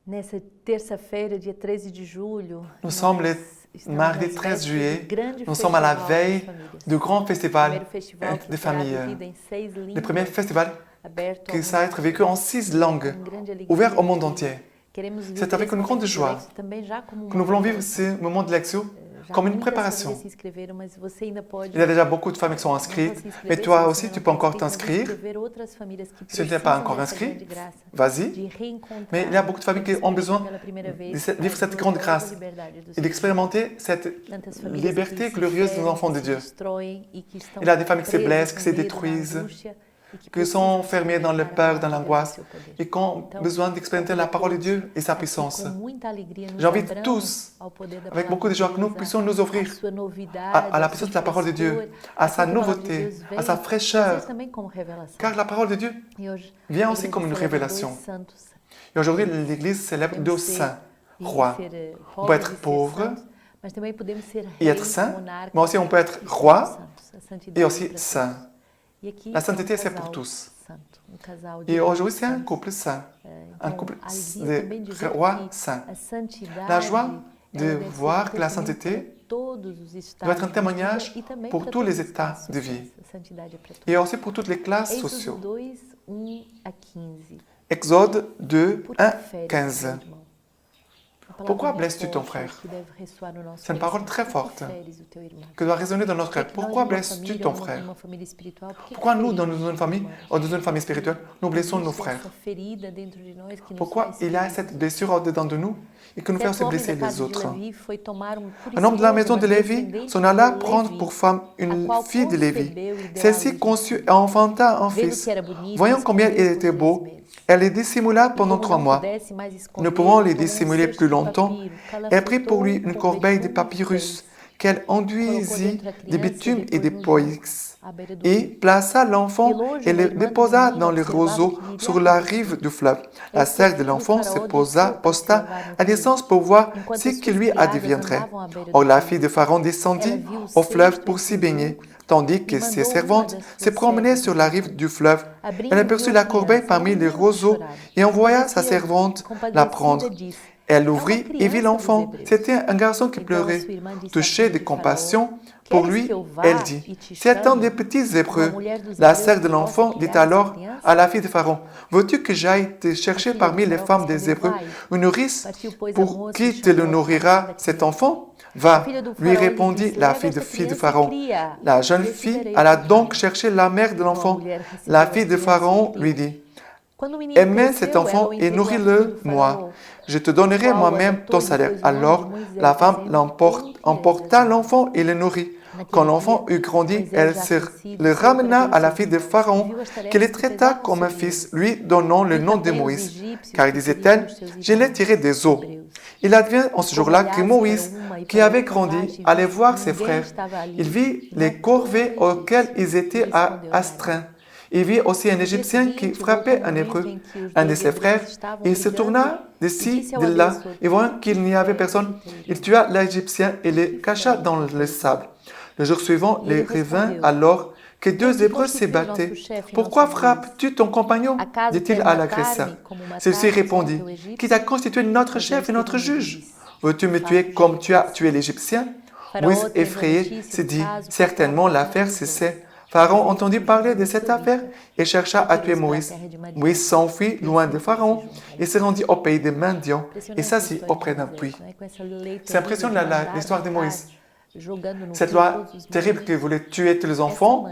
Nessa terça-feira, dia 13 de julho, Nous sommes le mardi 13 juillet. Nous sommes à la veille du grand festival des familles. Le premier festival qui va être vécu en 6 langues, ouvert au monde entier. C'est avec une grande joie que nous voulons vivre ce moment de lecture comme une préparation. Il y a déjà beaucoup de familles qui sont inscrites, mais toi aussi, tu peux encore t'inscrire. Si tu n'es pas encore inscrit, vas-y. Mais il y a beaucoup de familles qui ont besoin de vivre cette grande grâce et d'expérimenter cette liberté glorieuse des enfants de Dieu. Il y a des familles qui se blessent, qui se détruisent, qui sont enfermés dans la peur, dans l'angoisse, et qui ont besoin d'expérimenter la parole de Dieu et sa puissance. J'invite tous, avec beaucoup de joie, que nous puissions nous ouvrir à la puissance de la parole de Dieu, à sa nouveauté, à sa fraîcheur, car la parole de Dieu vient aussi comme une révélation. Et aujourd'hui, l'Église célèbre 2 saints, rois. On peut être pauvre et être saint, mais aussi on peut être roi et aussi saint. La sainteté, c'est pour tous. Et aujourd'hui, c'est un couple saint, un couple de rois saints. La joie de voir que la sainteté doit être un témoignage pour tous les états de vie et aussi pour toutes les classes sociales. Exode 2, 1, 15. Pourquoi blesses-tu ton frère? C'est une parole très forte qui doit résonner dans notre cœur. Pourquoi blesses-tu ton frère? Pourquoi nous, dans une famille, ou dans une famille spirituelle, nous blessons nos frères? Pourquoi il y a cette blessure au-dedans de nous et que nous fait aussi blesser les autres? Un homme de la maison de Lévi s'en alla prendre pour femme une fille de Lévi. Celle-ci conçut et enfanta un fils. Voyant combien il était beau, elle les dissimula pendant 3 mois. Ne pouvant les dissimuler plus longtemps, elle prit pour lui une corbeille de papyrus qu'elle enduisit de bitume et de poix, et plaça l'enfant et le déposa dans le roseau sur la rive du fleuve. La sœur de l'enfant se posta à distance pour voir ce qui lui adviendrait. Or la fille de Pharaon descendit au fleuve pour s'y baigner, tandis que ses servantes se promenaient sur la rive du fleuve. Elle aperçut la corbeille parmi les roseaux et envoya sa servante la prendre. Elle l'ouvrit et vit l'enfant. C'était un garçon qui pleurait. Touchée de compassion pour lui, elle dit, « C'est un des petits Hébreux. » La sœur de l'enfant dit alors à la fille de Pharaon, « Veux-tu que j'aille te chercher parmi les femmes des Hébreux une nourrice pour qui te le nourrira cet enfant? » « Va, lui répondit la fille de Pharaon. La jeune fille alla donc chercher la mère de l'enfant. La fille de Pharaon lui dit, « Aimez cet enfant et nourris-le, moi. Je te donnerai moi-même ton salaire. » Alors la femme emporta l'enfant et le nourrit. Quand l'enfant eut grandi, elle le ramena à la fille de Pharaon, qui le traita comme un fils, lui donnant le nom de Moïse. Car disait-elle, « Je l'ai tiré des eaux. » Il advient en ce jour-là que Moïse, qui avait grandi, allait voir ses frères. Il vit les corvées auxquelles ils étaient astreints. Il vit aussi un Égyptien qui frappait un Hébreu, un de ses frères. Il se tourna de ci, de là, et voyant qu'il n'y avait personne, il tua l'Égyptien et le cacha dans le sable. Le jour suivant, il revint alors que 2 Hébreux se battaient. « Pourquoi frappes-tu ton compagnon ?» dit-il à l'agresseur. Celui-ci répondit, « Qui t'a constitué notre chef et notre juge? Veux-tu me tuer comme tu as tué l'Égyptien ?» Moïse, effrayé, se dit, « Certainement l'affaire cessait. » Pharaon entendit parler de cette affaire et chercha à tuer Moïse. Moïse s'enfuit loin de Pharaon et se rendit au pays des Midian et s'assit auprès d'un puits. C'est impressionnant l'histoire de Moïse. Cette loi terrible qui voulait tuer tous les enfants,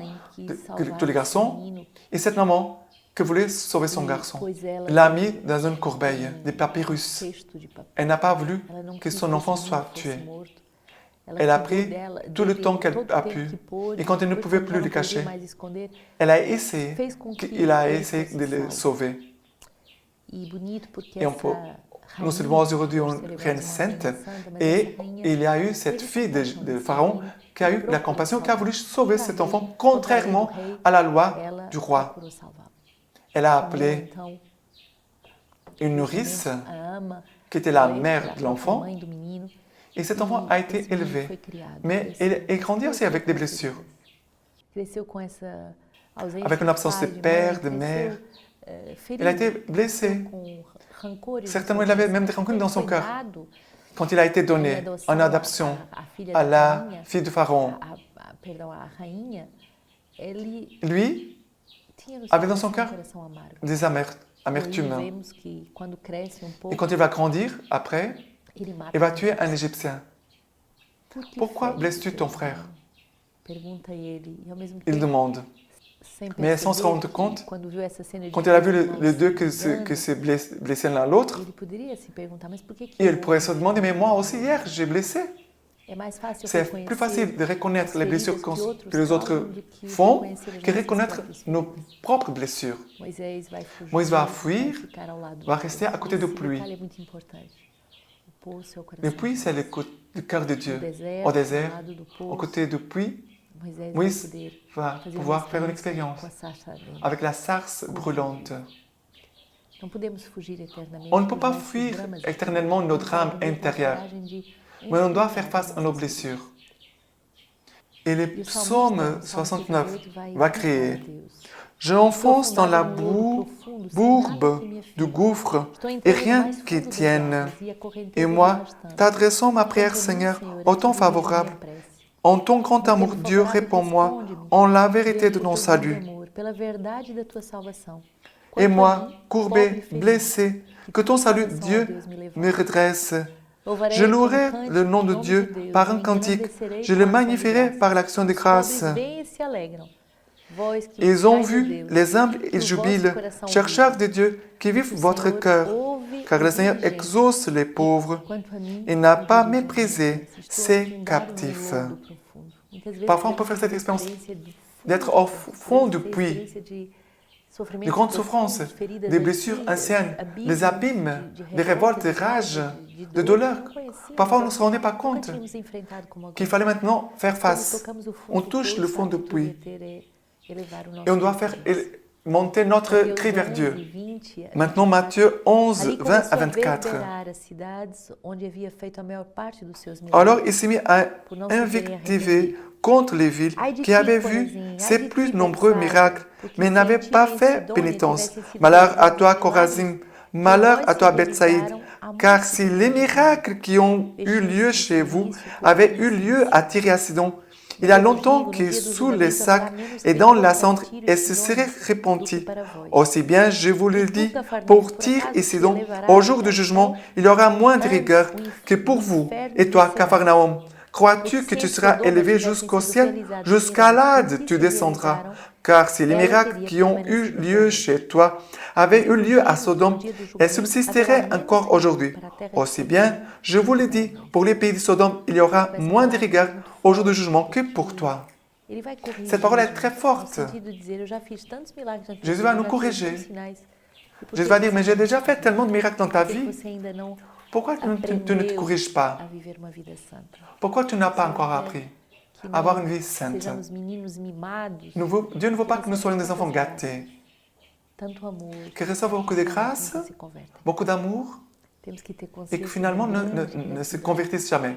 tous les garçons, et cette maman qui voulait sauver son garçon. L'a mis dans une corbeille de papyrus. Elle n'a pas voulu que son enfant soit tué. Elle a pris tout le temps qu'elle a pu, et quand elle ne pouvait plus le cacher, il a essayé de le sauver. Et nous célébrons aujourd'hui une reine sainte, et il y a eu cette fille de Pharaon qui a eu la compassion, qui a voulu sauver cet enfant, contrairement à la loi du roi. Elle a appelé une nourrice, qui était la mère de l'enfant, et cet enfant a été élevé, mais il grandit aussi avec des blessures. Avec une absence de père, de mère, Il a été blessé. Certainement, il avait même des rancunes dans son cœur. Quand il a été donné en adoption à la fille de Pharaon, lui avait dans son cœur des amertumes. Et quand il va grandir, après, il va tuer un Égyptien. Pourquoi blesses-tu ton frère? Il demande. Mais sans se rendre compte, quand il a vu les deux que se blessaient l'un l'autre, il pourrait se demander, mais moi aussi hier, j'ai blessé. C'est plus facile de reconnaître les blessures que les autres font que reconnaître nos propres blessures. Moïse va fuir, va rester à côté du puits. Le puits, c'est le cœur de Dieu. Au désert, aux côtés du puits, Moïse va pouvoir faire une expérience avec la sarce brûlante. On ne peut pas fuir éternellement notre âme intérieure, mais on doit faire face à nos blessures. Et le psaume 69 va crier « Je m'enfonce dans la bourbe du gouffre et rien qui tienne. Et moi, t'adressons ma prière, Seigneur, au temps favorable. En ton grand amour, Dieu, réponds-moi en la vérité de ton salut. Et moi, courbé, blessé, que ton salut, Dieu, me redresse. Je louerai le nom de Dieu par un cantique, je le magnifierai par l'action de grâce. Ils ont vu les humbles, ils jubilent, chercheurs de Dieu, qui vivent votre cœur, car le Seigneur exauce les pauvres et n'a pas méprisé ses captifs. Parfois, on peut faire cette expérience d'être au fond du puits, de grandes souffrances, des blessures anciennes, des abîmes, des révoltes, des rages, de douleurs. Parfois, on ne se rendait pas compte qu'il fallait maintenant faire face. On touche le fond du puits et on doit faire monter notre cri vers Dieu. Maintenant, Matthieu 11, 20 à 24. Alors il s'est mis à invectiver contre les villes qui avaient vu ses plus nombreux miracles, mais n'avaient pas fait pénitence. Malheur à toi, Chorazim, malheur à toi, Bethsaïde, car si les miracles qui ont eu lieu chez vous avaient eu lieu à Tyr et à Sidon, il y a longtemps que sous les sacs et dans la cendre, et se serait répenti. Aussi bien, je vous le dis, pour Tyr et Sidon, au jour du jugement, il y aura moins de rigueur que pour vous. Et toi, Capharnaüm, crois-tu que tu seras élevé jusqu'au ciel? Jusqu'à l'Hade, tu descendras. Car si les miracles qui ont eu lieu chez toi avaient eu lieu à Sodome, elles subsisteraient encore aujourd'hui. Aussi bien, je vous le dis, pour les pays de Sodome, il y aura moins de rigueur au jour du jugement que pour toi. Cette parole est très forte. Jésus va nous corriger. Jésus va dire, mais j'ai déjà fait tellement de miracles dans ta vie. Pourquoi tu ne te corriges pas? Pourquoi tu n'as pas encore appris à avoir une vie sainte? Dieu ne veut pas que nous soyons des enfants gâtés, qui reçoivent beaucoup de grâce, beaucoup d'amour, et que finalement ne se convertissent jamais.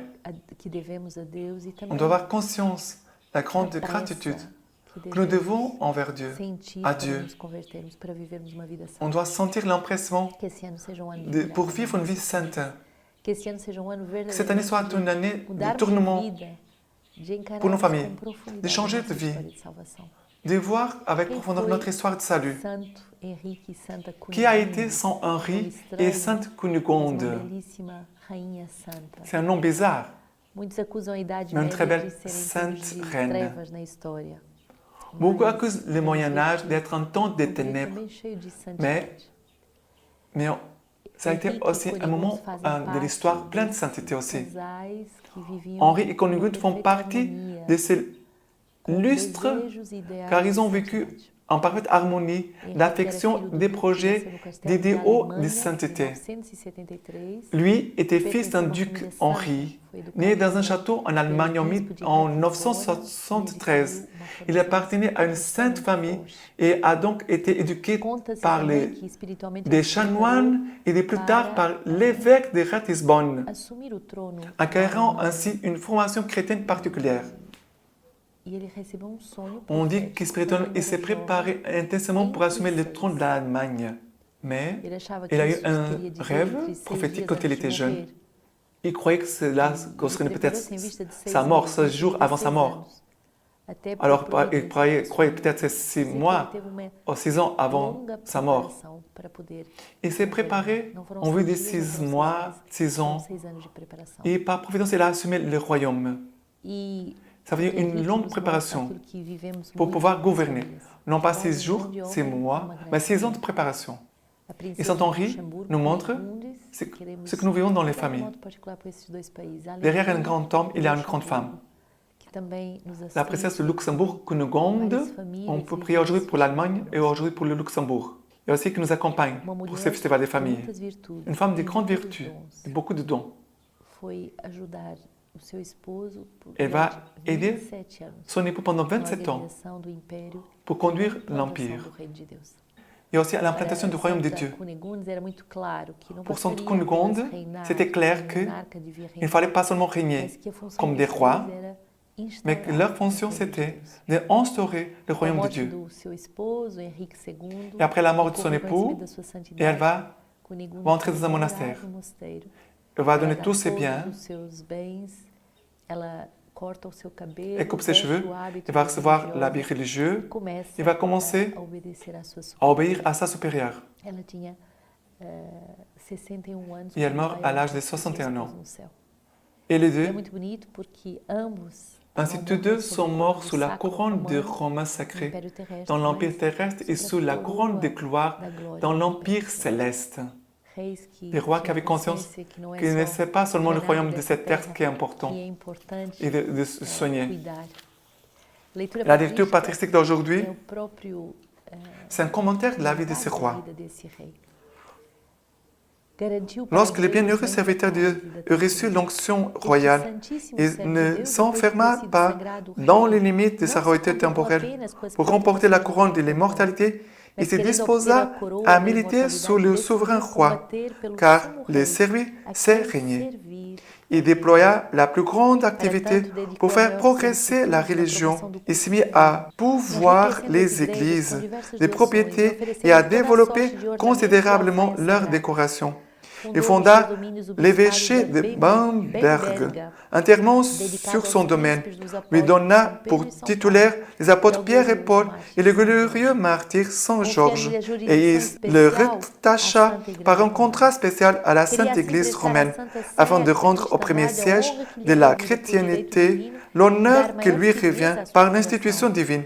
On doit avoir conscience de la grande gratitude que nous devons envers Dieu, à Dieu. On doit sentir l'empressement pour vivre une vie sainte. Que cette année soit une année de tournement pour nos familles, de changer de vie, de voir avec profondeur notre histoire de salut. Qui a été Saint Henri et Sainte Cunégonde? C'est un nom bizarre, mais une très belle sainte reine. Beaucoup accusent le Moyen-Âge d'être un temps des ténèbres, mais ça a été aussi un moment de l'histoire plein de sainteté aussi. Henri et Cunégonde font partie de ces lustres car ils ont vécu en parfaite harmonie l'affection des projets d'idéaux de sainteté. Lui était fils d'un duc Henri, né dans un château en Allemagne en 973. Il appartenait à une sainte famille et a donc été éduqué par des chanoines et plus tard par l'évêque de Ratisbonne, acquérant ainsi une formation chrétienne particulière. On dit que spirituellement, il s'est préparé intensément pour assumer le trône de l'Allemagne. Mais il a eu un rêve prophétique quand il était jeune. Il croyait que cela concernerait peut-être sa mort, 16 jours avant sa mort. Alors, il croyait peut-être 6 mois ou 6 ans avant sa mort. Il s'est préparé en vue des 6 mois, 6 ans. Et par providence, il a assumé le royaume. Ça veut dire une longue préparation pour pouvoir gouverner. Non pas 6 jours, 6 mois, mais 6 ans de préparation. Et Saint-Henri nous montre ce que nous vivons dans les familles. Derrière un grand homme, il y a une grande femme. La princesse de Luxembourg, Cunégonde, on peut prier aujourd'hui pour l'Allemagne et aujourd'hui pour le Luxembourg. Et aussi qui nous accompagne pour ce festival des familles. Une femme de grandes vertus, de beaucoup de dons. Elle va aider son époux pendant 27 ans pour conduire l'Empire. Et aussi à l'implantation du royaume de Dieu. Pour Sainte Cunégonde, c'était clair qu'il ne fallait pas seulement régner comme des rois, mais que leur fonction c'était d'instaurer le royaume de Dieu. Et après la mort de son époux, elle va entrer dans un monastère. Elle va donner tous ses biens. Elle coupe ses cheveux, elle va recevoir l'habit religieux, elle va commencer à obéir à sa supérieure. Et elle meurt à l'âge de 61 ans. Et les deux, ainsi tous deux sont morts sous la couronne de Romain sacré dans l'Empire terrestre et sous la couronne de gloire dans l'Empire céleste. Des rois qui avaient conscience que ce n'est pas seulement le royaume de cette terre qui est important et de se soigner. La lecture patristique d'aujourd'hui, c'est un commentaire de la vie de ce roi. Lorsque le bienheureux serviteur de Dieu eut reçu l'onction royale, il ne s'enferma pas dans les limites de sa royauté temporelle pour remporter la couronne de l'immortalité. Il se disposa à militer sous le souverain roi, car le servir, c'est régner. Il déploya la plus grande activité pour faire progresser la religion. Il se mit à pourvoir les églises, les propriétés et à développer considérablement leur décoration. Il fonda l'évêché de Bamberg, entièrement sur son domaine, lui donna pour titulaires les apôtres Pierre et Paul et le glorieux martyr Saint Georges, et il le rattacha par un contrat spécial à la Sainte Église romaine, afin de rendre au premier siège de la chrétienté l'honneur qui lui revient par l'institution divine,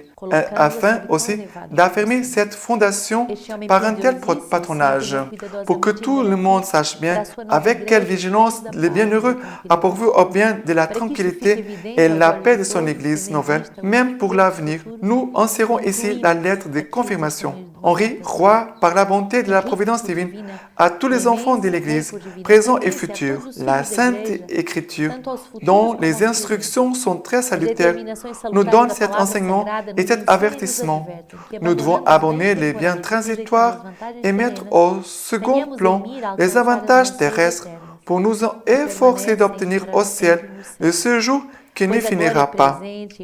afin aussi d'affirmer cette fondation par un tel patronage, pour que tout le monde sache bien avec quelle vigilance le bienheureux a pourvu au bien de la tranquillité et la paix de son Église nouvelle, même pour l'avenir. Nous insérons ici la lettre de confirmation. Henri, roi, par la bonté de la providence divine, à tous les enfants de l'Église, présents et futurs, la Sainte Écriture, dont les instructions sont très salutaires, nous donne cet enseignement et cet avertissement. Nous devons abandonner les biens transitoires et mettre au second plan les avantages terrestres pour nous efforcer d'obtenir au ciel le séjour qui ne finira pas.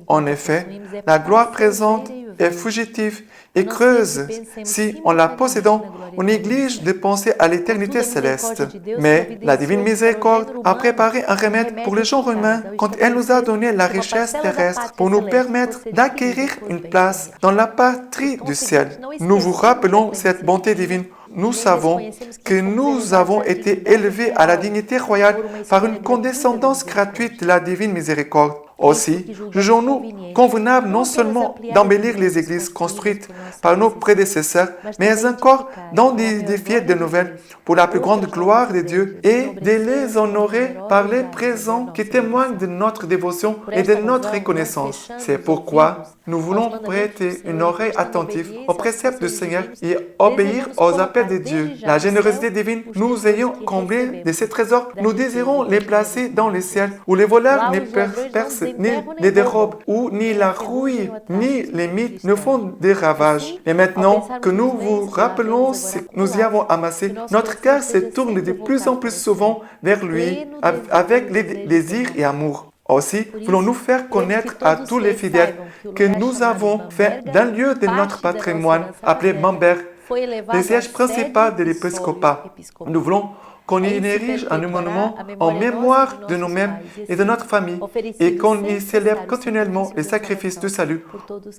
En effet, la gloire présente est fugitive et creuse si, en la possédant, on néglige de penser à l'éternité céleste. Mais la divine miséricorde a préparé un remède pour les gens humains quand elle nous a donné la richesse terrestre pour nous permettre d'acquérir une place dans la patrie du ciel. Nous vous rappelons cette bonté divine. Nous savons que nous avons été élevés à la dignité royale par une condescendance gratuite de la divine miséricorde. Aussi, jugeons-nous convenable non seulement d'embellir les églises construites par nos prédécesseurs, mais encore d'en édifier de nouvelles pour la plus grande gloire de Dieu et de les honorer par les présents qui témoignent de notre dévotion et de notre reconnaissance. C'est pourquoi nous voulons prêter une oreille attentive aux préceptes du Seigneur et obéir aux appels de Dieu. La générosité divine, nous ayons comblé de ces trésors, nous désirons les placer dans le ciel où les voleurs ne percent ni les dérobent, où ni la rouille, ni les mythes ne font des ravages. Et maintenant que nous vous rappelons ce que nous y avons amassé, notre cœur se tourne de plus en plus souvent vers lui avec les désirs et amour. Aussi, voulons-nous faire connaître à tous les fidèles que nous avons fait d'un lieu de notre patrimoine appelé Bamberg le siège principal de l'épiscopat. Nous voulons qu'on y érige un monument en mémoire de nous-mêmes et de notre famille et qu'on y célèbre continuellement les sacrifices du salut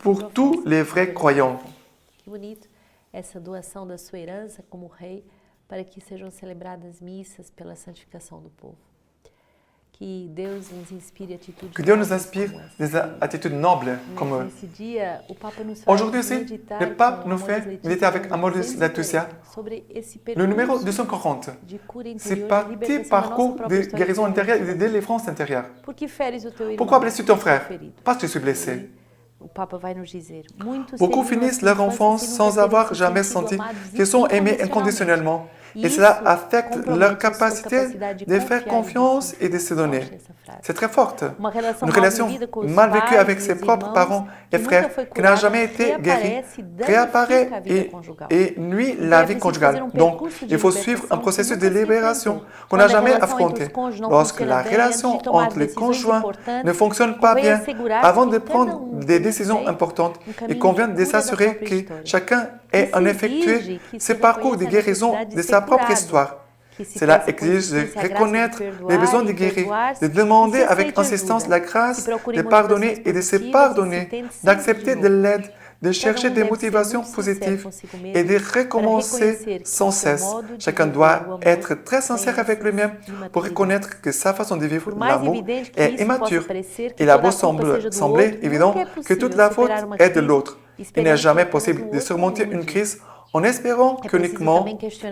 pour tous les vrais croyants. Que bonito essa doação da sua herança como rei para que sejam celebradas missas pela santificação do povo. Que Deus nous inspire des attitudes nobles comme eux. Aujourd'hui aussi, le pape nous fait méditer avec Amoris Laetitia le numéro 240. C'est parti parcours de guérison intérieure et de délivrance intérieure. Pourquoi blesses-tu ton frère? Parce que je suis blessé. Beaucoup finissent leur enfance sans avoir jamais senti qu'ils sont aimés inconditionnellement. Et cela affecte leur capacité de faire confiance et de se donner. C'est très forte. Une relation mal vécue avec ses propres parents et frères qui n'a jamais été guérie réapparaît et nuit la vie conjugale. Donc, il faut suivre un processus de libération qu'on n'a jamais affronté. Lorsque la relation entre les conjoints ne fonctionne pas bien, avant de prendre des décisions importantes, il convient de s'assurer que chacun ait en effectué ce parcours de guérison de sa propre histoire. Cela exige de reconnaître les besoins de guérir, de demander avec insistance la grâce de pardonner et de se pardonner, d'accepter de l'aide, de chercher des motivations positives et de recommencer sans cesse. Chacun doit être très sincère avec lui-même pour reconnaître que sa façon de vivre l'amour est immature. Il a beau sembler évident que toute la faute est de l'autre. Il n'est jamais possible de surmonter une crise en espérant qu'uniquement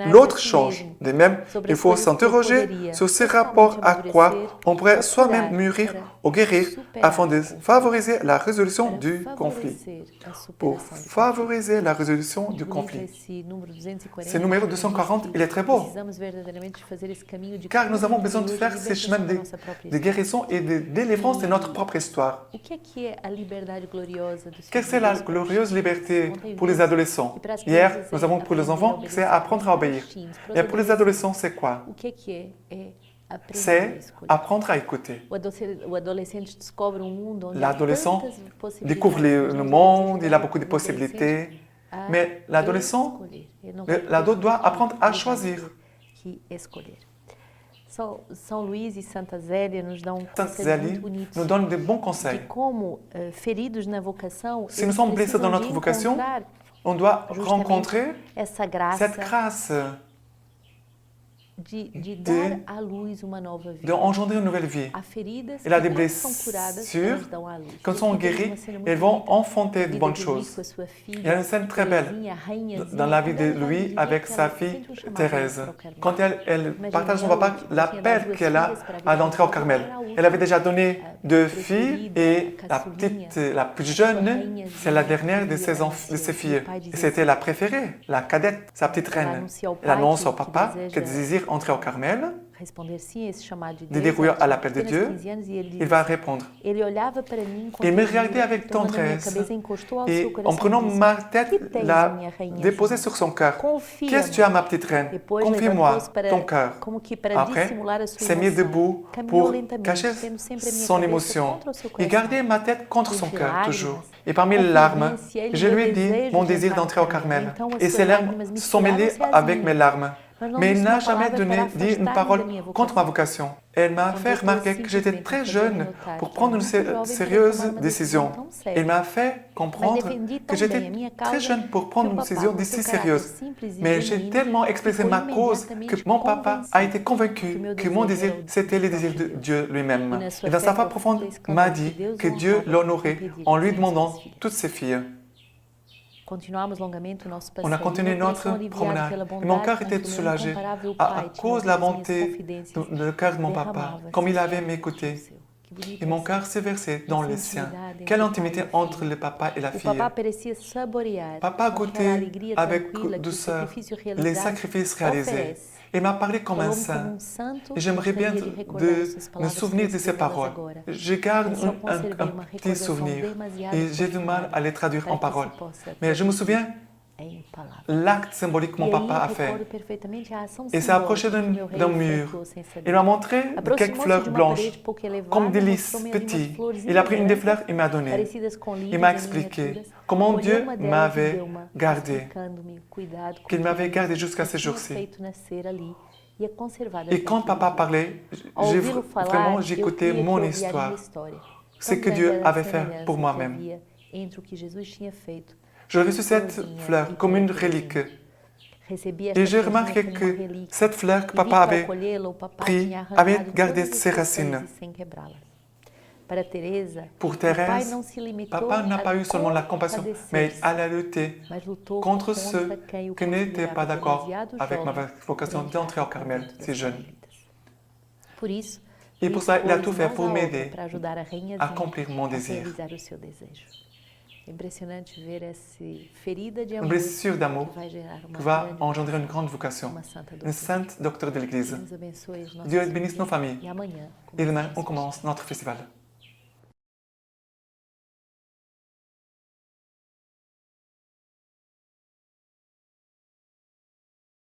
l'autre change. De même, il faut s'interroger sur ce rapport à quoi on pourrait soi-même mûrir ou guérir afin de favoriser la résolution du conflit. Pour favoriser la résolution du conflit. Ce numéro 240, il est très beau. Car nous avons besoin de faire ces chemins de guérison et de délivrance de notre propre histoire. Qu'est-ce que c'est la glorieuse liberté pour les adolescents? Hier, nous avons pour les enfants, c'est apprendre à obéir. Et pour les adolescents, c'est quoi? C'est apprendre à écouter. L'adolescent découvre le monde, il a beaucoup de possibilités, mais l'adolescent, l'ado doit apprendre à choisir. São Luís e Santa Zélia nos dão nous donne de bons conseils. Si nous sommes blessés dans notre vocation, on doit rencontrer cette grâce d'engendrer une nouvelle vie. Il a des blessures, quand elles sont guéries, elles vont enfanter de bonnes choses. Il y a une scène très belle dans la vie de Louis avec sa fille Thérèse. Quand elle partage son papa, l'appel qu'elle a à l'entrée au Carmel. Elle avait déjà donné 2 filles et la plus jeune, c'est la dernière de ses filles. Et c'était la préférée, la cadette, sa petite reine. Elle annonce au papa qu'elle désire entrer au Carmel, de dérouiller à l'appel de Dieu, il va répondre. Il me regardait avec tendresse et en prenant ma tête, l'a déposée sur son cœur. Qu'est-ce que tu as, ma petite reine? Confie-moi ton cœur. Après, s'est mis debout pour cacher son émotion. Il gardait ma tête contre son cœur toujours. Et parmi les larmes, je lui ai dit mon désir d'entrer au Carmel. Et ses larmes se sont mêlées avec mes larmes. Mais il n'a jamais dit une parole contre ma vocation. Elle m'a fait remarquer que j'étais très jeune pour prendre une sérieuse décision. Elle m'a fait comprendre que j'étais très jeune pour prendre une décision si sérieuse. Mais j'ai tellement expressé ma cause que mon papa a été convaincu que mon désir, c'était le désir de Dieu lui-même. Et dans sa foi profonde, m'a dit que Dieu l'honorait en lui demandant toutes ses filles. On a continué notre promenade et mon cœur était soulagé à cause de la bonté du cœur de mon papa, comme il avait m'écouté. Et mon cœur s'est versé dans le sien. Quelle intimité entre le papa et la fille. Papa goûtait avec douceur les sacrifices réalisés. Il m'a parlé comme un saint. Et j'aimerais bien me souvenir de ces paroles. Je garde un petit souvenir et j'ai du mal à les traduire en paroles. Mais je me souviens l'acte symbolique que mon papa a fait. Il s'est approché d'un mur. Il m'a montré quelques fleurs blanches, comme des lys petits. Il a pris une des fleurs et m'a donné. Il m'a expliqué comment Dieu m'avait gardé, qu'il m'avait gardé jusqu'à ce jour-ci. Et quand papa parlait, j'écoutais mon histoire, ce que Dieu avait fait pour moi-même. Je reçus cette fleur comme une relique. Et j'ai remarqué que cette fleur que papa avait prise avait gardé ses racines. Pour Thérèse, papa n'a pas eu seulement la compassion, mais il a lutté contre ceux qui n'étaient pas d'accord avec ma vocation d'entrer au Carmel, si jeune. Et pour ça, il a tout fait pour m'aider à accomplir mon désir. Une blessure d'amour qui va engendrer une grande vocation, une sainte docteur de l'Église. Dieu bénisse nos familles. Et demain, on commence notre festival.